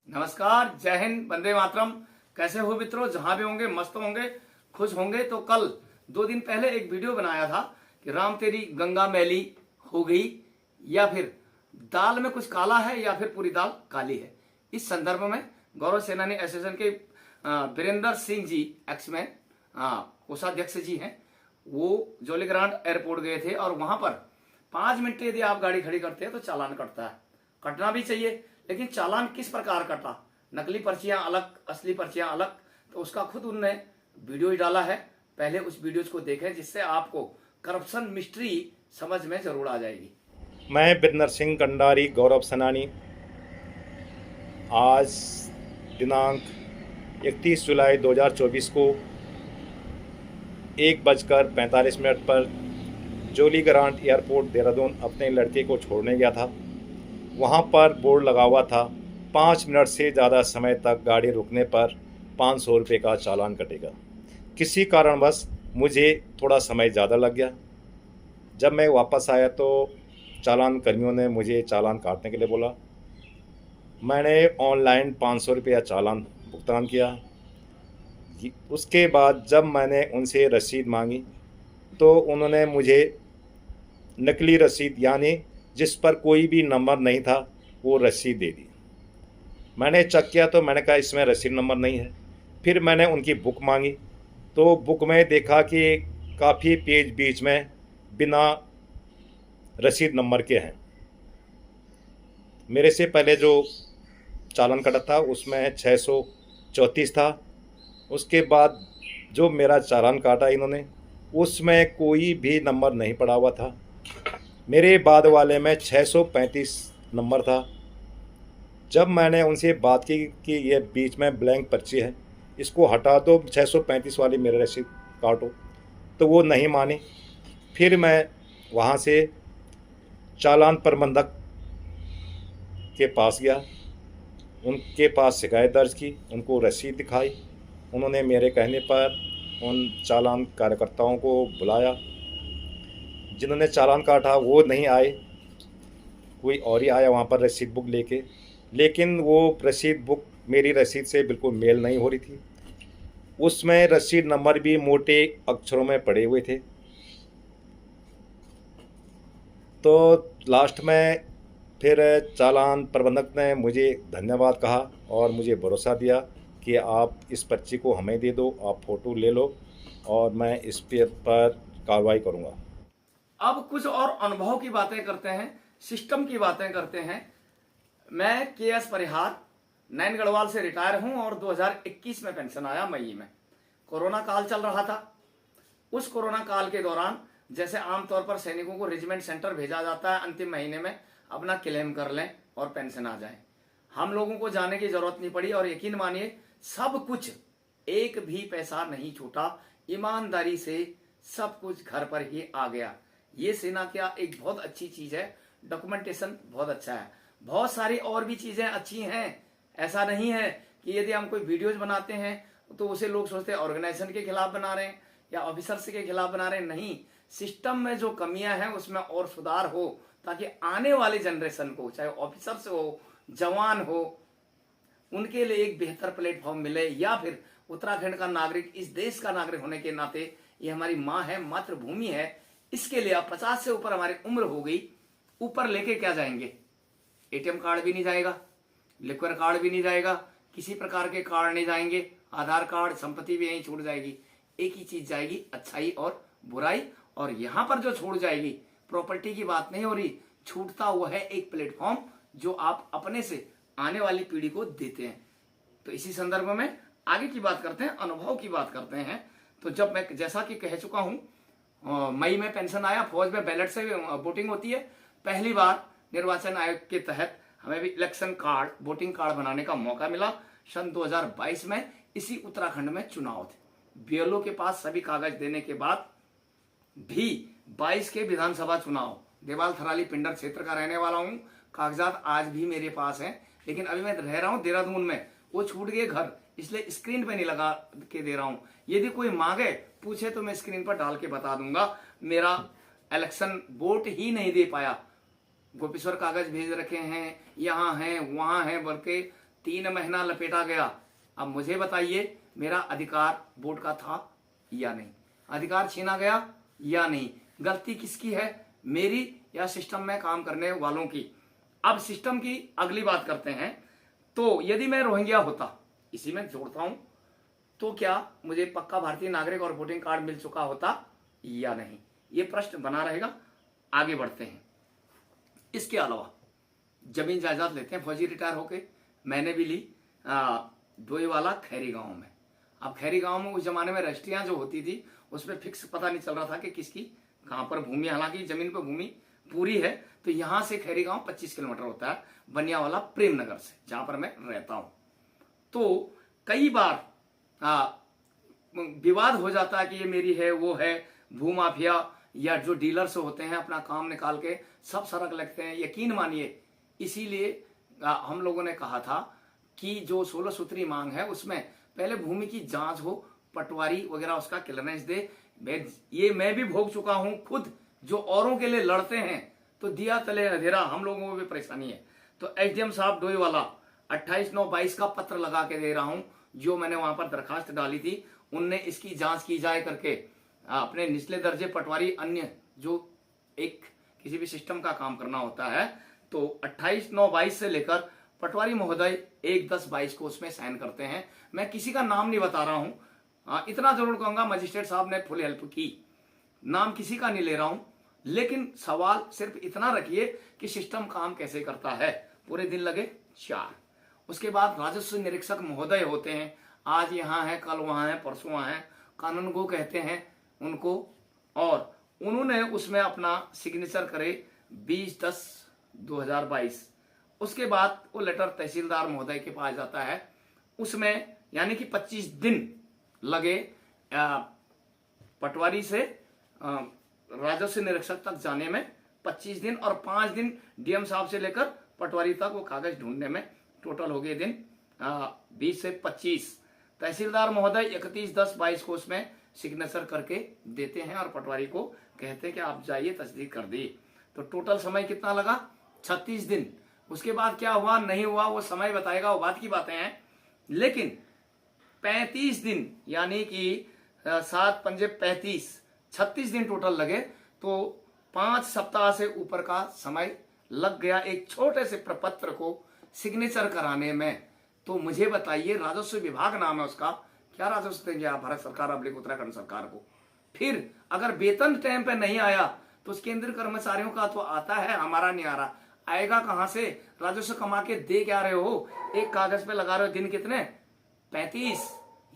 नमस्कार, जय हिंद, वंदे मातरम। कैसे हो मित्रों? जहां भी होंगे मस्त होंगे, खुश होंगे। तो कल 2 दिन पहले एक वीडियो बनाया था कि राम तेरी गंगा मैली हो गई, या फिर दाल में कुछ काला है या फिर पूरी दाल काली है। इस संदर्भ में गौरव सेनानी एसोसिएशन के वीरेंद्र सिंह जी, एक्समैन कोषाध्यक्ष जी हैं, वो जौलीग्रांट एयरपोर्ट गए थे और वहां पर 5 मिनट यदि आप गाड़ी खड़ी करते हैं तो चालान कटता है। कटना भी चाहिए, लेकिन चालान किस प्रकार कटा, नकली पर्चियां अलग, असली पर्चियां अलग, तो उसका खुद उनने वीडियो ही डाला है। पहले उस वीडियो को देखें, जिससे आपको करप्शन मिस्ट्री समझ में जरूर आ जाएगी। मैं वीरेंद्र सिंह कंडारी, गौरव सेनानी, आज दिनांक 31 जुलाई 2024 को 1:45 पर जौलीग्रांट एयरपोर्ट देहरादून अपने लड़के को छोड़ने गया था। वहाँ पर बोर्ड लगा हुआ था, 5 मिनट से ज़्यादा समय तक गाड़ी रुकने पर 500 रुपये का चालान कटेगा। किसी कारणवश मुझे थोड़ा समय ज़्यादा लग गया। जब मैं वापस आया तो चालान कर्मियों ने मुझे चालान काटने के लिए बोला। मैंने ऑनलाइन 500 रुपया चालान भुगतान किया। उसके बाद जब मैंने उनसे रसीद मांगी तो उन्होंने मुझे नकली रसीद, यानी जिस पर कोई भी नंबर नहीं था, वो रसीद दे दी। मैंने चेक किया तो मैंने कहा इसमें रसीद नंबर नहीं है। फिर मैंने उनकी बुक मांगी तो बुक में देखा कि काफ़ी पेज बीच में बिना रसीद नंबर के हैं। मेरे से पहले जो चालान कटा था उसमें 634 था। उसके बाद जो मेरा चालान काटा इन्होंने, उसमें कोई भी नंबर नहीं पड़ा हुआ था। मेरे बाद वाले में 635 नंबर था। जब मैंने उनसे बात की कि ये बीच में ब्लैंक पर्ची है, इसको हटा दो, 635 वाली मेरे रसीद काटो, तो वो नहीं माने। फिर मैं वहाँ से चालान प्रबंधक के पास गया, उनके पास शिकायत दर्ज की, उनको रसीद दिखाई। उन्होंने मेरे कहने पर उन चालान कार्यकर्ताओं को बुलाया। जिन्होंने चालान काटा वो नहीं आए, कोई और ही आया वहाँ पर रसीद बुक लेके, लेकिन वो रसीद बुक मेरी रसीद से बिल्कुल मेल नहीं हो रही थी। उसमें रसीद नंबर भी मोटे अक्षरों में पड़े हुए थे। तो लास्ट में फिर चालान प्रबंधक ने मुझे धन्यवाद कहा और मुझे भरोसा दिया कि आप इस पर्ची को हमें दे दो, आप फ़ोटो ले लो और मैं इस पर कार्रवाई करूँगा। अब कुछ और अनुभव की बातें करते हैं, सिस्टम की बातें करते हैं। मैं के.एस. परिहार, नैन गढ़वाल से रिटायर हूं और 2021 में पेंशन आया मई में। कोरोना काल चल रहा था। उस कोरोना काल के दौरान जैसे आमतौर पर सैनिकों को रेजिमेंट सेंटर भेजा जाता है, अंतिम महीने में अपना क्लेम कर लें और पेंशन आ जाए, हम लोगों को जाने की जरूरत नहीं पड़ी। और यकीन मानिए, सब कुछ, एक भी पैसा नहीं छूटा, ईमानदारी से सब कुछ घर पर ही आ गया। ये सेना क्या एक बहुत अच्छी चीज है, डॉक्यूमेंटेशन बहुत अच्छा है। बहुत सारी और भी चीजें अच्छी हैं। ऐसा नहीं है कि यदि हम कोई वीडियोज बनाते हैं तो उसे लोग सोचते हैं ऑर्गेनाइजेशन के खिलाफ बना रहे हैं या ऑफिसर्स के खिलाफ बना रहे हैं। नहीं, सिस्टम में जो कमियां हैं उसमें और सुधार हो, ताकि आने वाले जनरेशन को, चाहे ऑफिसर्स हो, जवान हो, उनके लिए एक बेहतर प्लेटफॉर्म मिले। या फिर उत्तराखंड का नागरिक, इस देश का नागरिक होने के नाते, ये हमारी माँ है, मातृभूमि है, इसके लिए अब 50 से ऊपर हमारी उम्र हो गई, ऊपर लेके क्या जाएंगे? एटीएम कार्ड भी नहीं जाएगा, लिक्विड कार्ड भी नहीं जाएगा, किसी प्रकार के कार्ड नहीं जाएंगे, आधार कार्ड, संपत्ति भी यहीं छूट जाएगी। एक ही चीज जाएगी, अच्छाई और बुराई। और यहां पर जो छूट जाएगी, प्रॉपर्टी की बात नहीं हो रही, छूटता हुआ है एक प्लेटफॉर्म जो आप अपने से आने वाली पीढ़ी को देते हैं। तो इसी संदर्भ में आगे की बात करते हैं, अनुभव की बात करते हैं। तो जब मैं, जैसा कि कह चुका हूं, मई में पेंशन आया, फौज में बैलेट से वोटिंग होती है। पहली बार निर्वाचन आयोग के तहत हमें भी इलेक्शन कार्ड, वोटिंग कार्ड बनाने का मौका मिला। सन 2022 में इसी उत्तराखंड में चुनाव थे। बीएलओ के पास सभी कागज देने के बाद भी 22 के विधानसभा चुनाव, देवाल थराली पिंडर क्षेत्र का रहने वाला हूं, कागजात आज भी मेरे पास हैं, लेकिन अभी मैं रह रहा हूं देहरादून में। वो छूट गए घर, इसलिए स्क्रीन पे नहीं लगा के दे रहा हूं। यदि कोई मांगे, पूछे तो मैं स्क्रीन पर डाल के बता दूंगा। मेरा इलेक्शन वोट ही नहीं दे पाया, गोपेश्वर कागज भेज रखे हैं, यहाँ हैं वहां हैं, बोल के 3 महीना लपेटा गया। अब मुझे बताइए मेरा अधिकार बोर्ड का था या नहीं, अधिकार छीना गया या नहीं, गलती किसकी है, मेरी या सिस्टम में काम करने वालों की। अब सिस्टम की अगली बात करते हैं। तो यदि मैं रोहिंग्या होता, इसी में जोड़ता हूं, तो क्या मुझे पक्का भारतीय नागरिक और वोटिंग कार्ड मिल चुका होता या नहीं, ये प्रश्न बना रहेगा। आगे बढ़ते हैं। इसके अलावा जमीन जायदाद लेते हैं। फौजी रिटायर होके मैंने भी ली डोईवाला खैरी गांव में। अब खैरी गांव में उस जमाने में रजिस्ट्रियां जो होती थी उसमें फिक्स पता नहीं चल रहा था कि किसकी कहां पर भूमि, हालांकि जमीन पर भूमि पूरी है। तो यहां से खैरी गांव 25 किलोमीटर होता है बनियावाला प्रेमनगर से, जहां पर मैं रहता हूं। तो कई बार विवाद हो जाता है कि ये मेरी है, वो है, भूमाफिया या जो डीलर्स होते हैं अपना काम निकाल के सब सड़क लगते हैं। यकीन मानिए, इसीलिए हम लोगों ने कहा था कि जो 16 सूत्री मांग है उसमें पहले भूमि की जांच हो, पटवारी वगैरह उसका क्लियरेंस दे। मैं भी भोग चुका हूं खुद, जो औरों के लिए लड़ते हैं तो दिया तले अंधेरा, हम लोगों को भी परेशानी है। तो एसडीएम साहब डोईवाला 28/9/22 का पत्र लगा के दे रहा हूं, जो मैंने वहां पर दरखास्त डाली थी, उनने इसकी जांच की जाए करके अपने निचले दर्जे पटवारी अन्य जो एक किसी भी सिस्टम का काम करना होता है, तो 28/9/22 से लेकर पटवारी महोदय 1/10/22 को उसमें साइन करते हैं। मैं किसी का नाम नहीं बता रहा हूं, इतना जरूर कहूंगा मजिस्ट्रेट साहब ने फुल हेल्प की, नाम किसी का नहीं ले रहा हूं, लेकिन सवाल सिर्फ इतना रखिए कि सिस्टम काम कैसे करता है। पूरे दिन लगे 4। उसके बाद राजस्व निरीक्षक महोदय होते हैं, आज यहाँ है, कल वहां है, परसों वहां है, कानून गो कहते हैं उनको, और उन्होंने उसमें अपना सिग्नेचर करे 20/10/2022। उसके बाद वो लेटर तहसीलदार महोदय के पास जाता है, उसमें यानी कि 25 दिन लगे पटवारी से राजस्व निरीक्षक तक जाने में, 25 दिन, और 5 दिन डीएम साहब से लेकर पटवारी तक वो कागज ढूंढने में, टोटल हो गए दिन 20 से 25। तहसीलदार महोदय 31/10/22 को उसमें सिग्नेचर करके देते हैं और पटवारी को कहते हैं कि आप जाइए तस्दीक कर दी। तो टोटल समय कितना लगा, 36 दिन। उसके बाद क्या हुआ नहीं हुआ वो समय बताएगा, वो बात की बातें हैं। लेकिन 35 दिन यानी कि 7 पंजे 35, 36 दिन टोटल लगे। तो 5 सप्ताह से ऊपर का समय लग गया एक छोटे से प्रपत्र को सिग्नेचर कराने में। तो मुझे बताइए, राजस्व विभाग नाम है उसका, क्या राजस्व देंगे आप भारत सरकार अब उत्तराखंड सरकार को? फिर अगर वेतन टाइम पे नहीं आया तो उस केंद्रीय कर्मचारियों का तो आता है, हमारा नहीं आ रहा, आएगा कहां से? राजस्व कमा के दे क्या रहे हो? एक कागज पे लगा रहे हो दिन कितने, 35।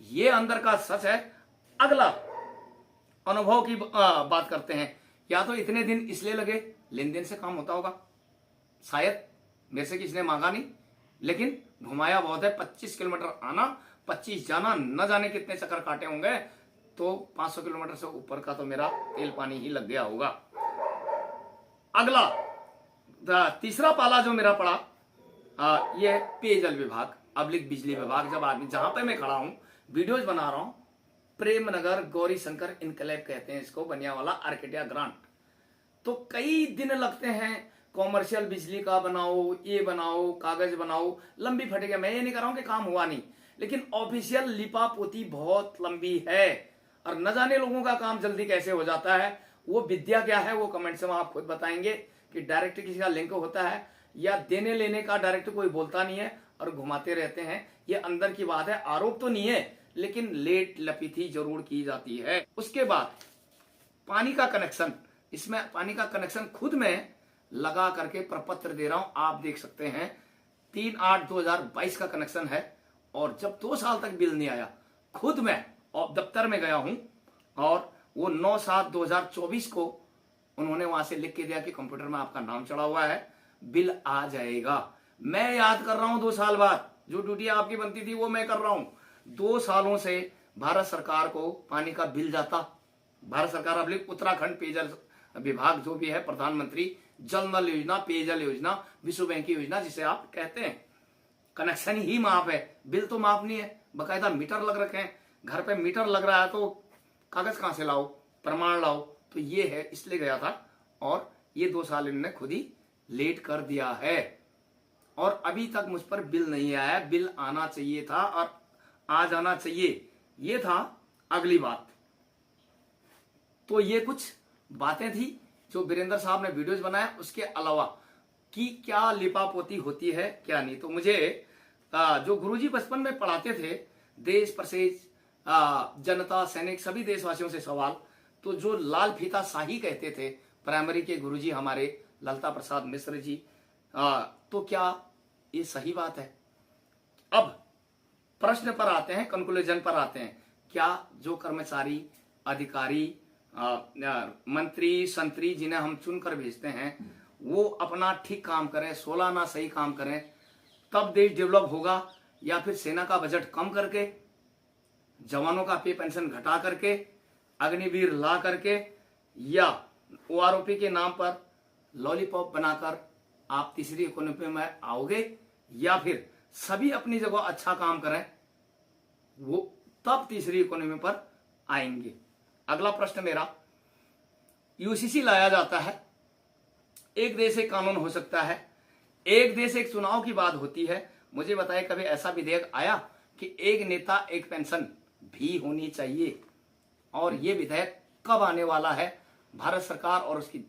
ये अंदर का सच है। अगला अनुभव की बात करते हैं। या तो इतने दिन इसलिए लगे लेन देन से काम होता होगा, शायद मेरे से किसी ने मांगा नहीं, लेकिन घुमाया बहुत है। 25 किलोमीटर आना, 25 जाना, न जाने कितने चक्कर काटे होंगे। तो 500 किलोमीटर से ऊपर का तो मेरा तेल पानी ही लग गया होगा। अगला तीसरा पाला जो मेरा पड़ा, ये पेयजल विभाग अब्लिक बिजली विभाग। जब आदमी, जहां पे मैं खड़ा हूं वीडियोज बना रहा हूं, प्रेमनगर गौरी शंकर इनकलेब कहते हैं इसको, बनियावाला आर्किडिया ग्रांट। तो कई दिन लगते हैं, कॉमर्शियल बिजली का बनाओ, ये बनाओ, कागज बनाओ, लंबी फटेगा। मैं ये नहीं कर रहा हूं कि काम हुआ नहीं, लेकिन ऑफिशियल लिपा पोती बहुत लंबी है, और न जाने लोगों का काम जल्दी कैसे हो जाता है। वो विद्या क्या है वो कमेंट से आप खुद बताएंगे कि डायरेक्ट किसी का लिंक होता है या देने लेने का डायरेक्ट कोई बोलता नहीं है और घुमाते रहते हैं। ये अंदर की बात है, आरोप तो नहीं है, लेकिन लेट लपीथी जरूर की जाती है। उसके बाद पानी का कनेक्शन, इसमें पानी का कनेक्शन खुद में लगा करके प्रपत्र दे रहा हूं, आप देख सकते हैं। 3/8/2022 का कनेक्शन है, और जब 2 साल तक बिल नहीं आया, खुद मैं दफ्तर में गया हूं, और वो 9/7/2024 को उन्होंने वहां से लिख के दिया कि कंप्यूटर में आपका नाम चढ़ा हुआ है, बिल आ जाएगा। मैं याद कर रहा हूं 2 साल बाद जो ड्यूटी आपकी बनती थी वो मैं कर रहा हूं। 2 सालों से भारत सरकार को पानी का बिल जाता। भारत सरकार अभी उत्तराखंड पेयजल विभाग जो भी है, प्रधानमंत्री जल नल योजना, पेयजल योजना, विश्व बैंक की योजना जिसे आप कहते हैं, कनेक्शन ही माफ है, बिल तो माफ नहीं है। बकायदा मीटर लग रखे हैं, घर पे मीटर लग रहा है, तो कागज कहां से लाओ, प्रमाण लाओ। तो ये है, इसलिए गया था, और ये 2 साल इन्होंने खुद ही लेट कर दिया है। और अभी तक मुझ पर बिल नहीं आया। बिल आना चाहिए था और आ जाना चाहिए, ये था अगली बात। तो ये कुछ बातें थी जो वीरेंद्र साहब ने वीडियोज बनाया, उसके अलावा कि क्या लिपापोती होती है क्या नहीं। तो मुझे जो गुरुजी बचपन में पढ़ाते थे, देश प्रदेश जनता सैनिक सभी देशवासियों से सवाल, तो जो लाल फीता शाही कहते थे प्राइमरी के गुरुजी हमारे ललता प्रसाद मिश्र जी, तो क्या ये सही बात है? अब प्रश्न पर आते हैं, कंक्लूजन पर आते हैं। क्या जो कर्मचारी अधिकारी मंत्री संतरी जिन्हें हम चुनकर भेजते हैं वो अपना ठीक काम करें, 16 आना सही काम करें, तब देश डेवलप होगा? या फिर सेना का बजट कम करके, जवानों का पे पेंशन घटा करके, अग्निवीर ला करके, या ओआरओपी के नाम पर लॉलीपॉप बनाकर आप तीसरी इकोनॉमी में आओगे? या फिर सभी अपनी जगह अच्छा काम करें वो तब तीसरी इकोनॉमी पर आएंगे? अगला प्रश्न मेरा, यूसीसी लाया जाता है, एक देश एक कानून हो सकता है, एक देश एक चुनाव की बात होती है। मुझे बताए कभी ऐसा विधेयक आया कि एक नेता एक पेंशन भी होनी चाहिए? और ये विधेयक कब आने वाला है? भारत सरकार और उसकी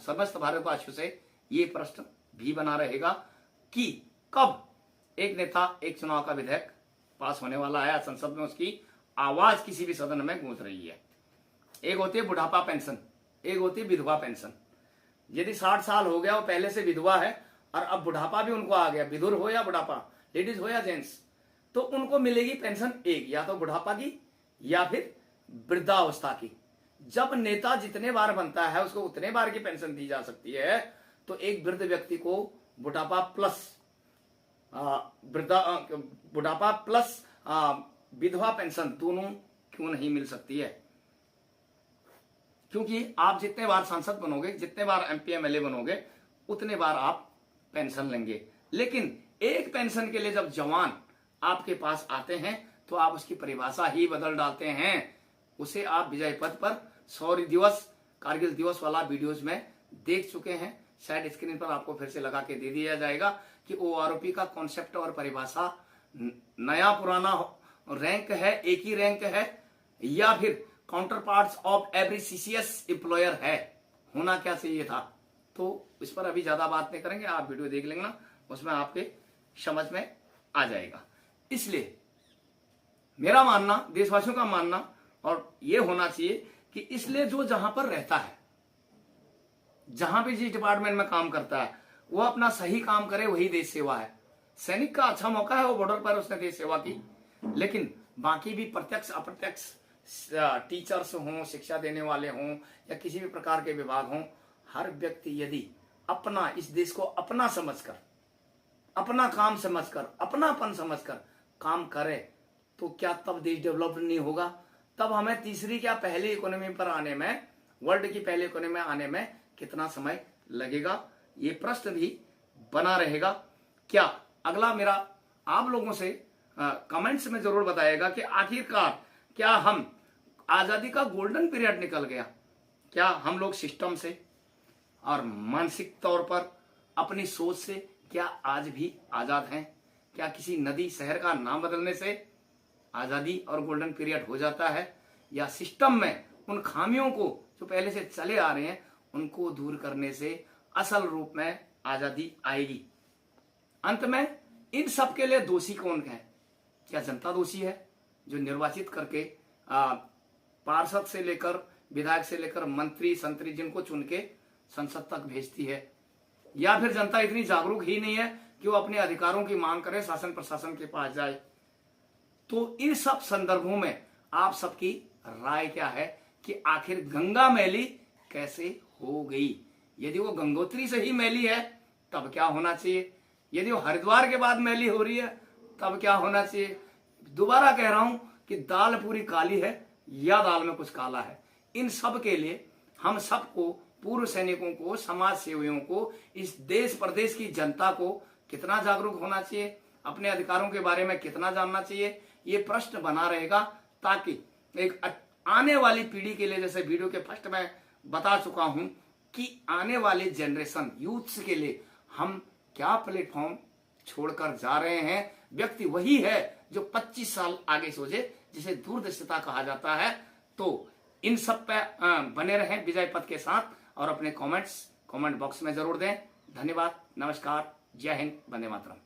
समस्त भारतवासियों से ये प्रश्न भी बना रहेगा कि कब एक नेता एक चुनाव का विधेयक पास होने वाला है, संसद में उसकी आवाज किसी भी सदन में गूंज रही है। एक होती है बुढ़ापा पेंशन, एक होती है विधवा पेंशन। यदि 60 साल हो गया, वो पहले से विधवा है और अब बुढ़ापा भी उनको आ गया, विधुर हो या बुढ़ापा, लेडीज हो या जेंट्स, तो उनको मिलेगी पेंशन एक, या तो बुढ़ापा की या फिर वृद्धावस्था की। जब नेता जितने बार बनता है उसको उतने बार की पेंशन दी जा सकती है, तो एक वृद्ध व्यक्ति को बुढ़ापा प्लस विधवा पेंशन दोनों क्यों नहीं मिल सकती है? क्योंकि आप जितने बार सांसद बनोगे, जितने बार एमपी एमएलए बनोगे, उतने बार आप पेंशन लेंगे। लेकिन एक पेंशन के लिए जब जवान आपके पास आते हैं तो आप उसकी परिभाषा ही बदल डालते हैं। उसे आप विजय पथ पर शौर्य दिवस, कारगिल दिवस वाला वीडियोज में देख चुके हैं। शायद स्क्रीन पर आपको फिर से लगा के दे दिया जाएगा कि ओआरओपी का कॉन्सेप्ट और परिभाषा नया पुराना रैंक है, एक ही रैंक है, या फिर counter parts of every CCS employer है, होना क्या चाहिए था? तो इस पर अभी ज्यादा बात नहीं करेंगे, आप वीडियो देख लेंगे ना, उसमें आपके समझ में आ जाएगा। इसलिए मेरा मानना, देशवासियों का मानना और ये होना चाहिए कि इसलिए जो जहां पर रहता है, जहां भी जिस डिपार्टमेंट में काम करता है, वो अपना सही काम करे, वही देश सेवा है। सैनिक का अच्छा मौका है, वो बॉर्डर पर उसने देश सेवा की, लेकिन बाकी भी प्रत्यक्ष अप्रत्यक्ष टीचर्स हों, शिक्षा देने वाले हों, या किसी भी प्रकार के विभाग हों, हर व्यक्ति यदि अपना इस देश को अपना समझकर, अपना काम समझकर, अपनापन समझकर काम करे, तो क्या तब देश डेवलप नहीं होगा? तब हमें तीसरी क्या पहली इकोनॉमी पर आने में, वर्ल्ड की पहली इकोनॉमी में आने में कितना समय लगेगा? ये प्रश्न भी बना रहेगा। क्या अगला मेरा आप लोगों से कमेंट्स में जरूर बताइएगा कि आखिरकार क्या हम आजादी का गोल्डन पीरियड निकल गया? क्या हम लोग सिस्टम से और मानसिक तौर पर अपनी सोच से क्या आज भी आजाद हैं? क्या किसी नदी शहर का नाम बदलने से आजादी और गोल्डन पीरियड हो जाता है? या सिस्टम में उन खामियों को जो पहले से चले आ रहे हैं उनको दूर करने से असल रूप में आजादी आएगी? अंत में इन सब के लिए दोषी कौन है? क्या जनता दोषी है जो निर्वाचित करके पार्षद से लेकर विधायक से लेकर मंत्री संतरी जिनको चुन के संसद तक भेजती है? या फिर जनता इतनी जागरूक ही नहीं है कि वो अपने अधिकारों की मांग करे, शासन प्रशासन के पास जाए? तो इन सब संदर्भों में आप सबकी राय क्या है कि आखिर गंगा मैली कैसे हो गई? यदि वो गंगोत्री से ही मैली है तब क्या होना चाहिए? यदि वो हरिद्वार के बाद मैली हो रही है तब क्या होना चाहिए? दोबारा कह रहा हूं कि दाल पूरी काली है या दाल में कुछ काला है। इन सब के लिए हम सबको, पूर्व सैनिकों को, समाज सेवियों को, इस देश प्रदेश की जनता को कितना जागरूक होना चाहिए, अपने अधिकारों के बारे में कितना जानना चाहिए, ये प्रश्न बना रहेगा, ताकि एक आने वाली पीढ़ी के लिए, जैसे वीडियो के फर्स्ट में बता चुका हूं कि आने वाले जनरेशन यूथ्स के लिए हम क्या प्लेटफॉर्म छोड़कर जा रहे हैं। व्यक्ति वही है जो 25 साल आगे सोचे, जिसे दूरदर्शिता कहा जाता है। तो इन सब पे बने रहें विजय पथ के साथ और अपने कमेंट बॉक्स में जरूर दें। धन्यवाद, नमस्कार, जय हिंद, वंदे मातरम।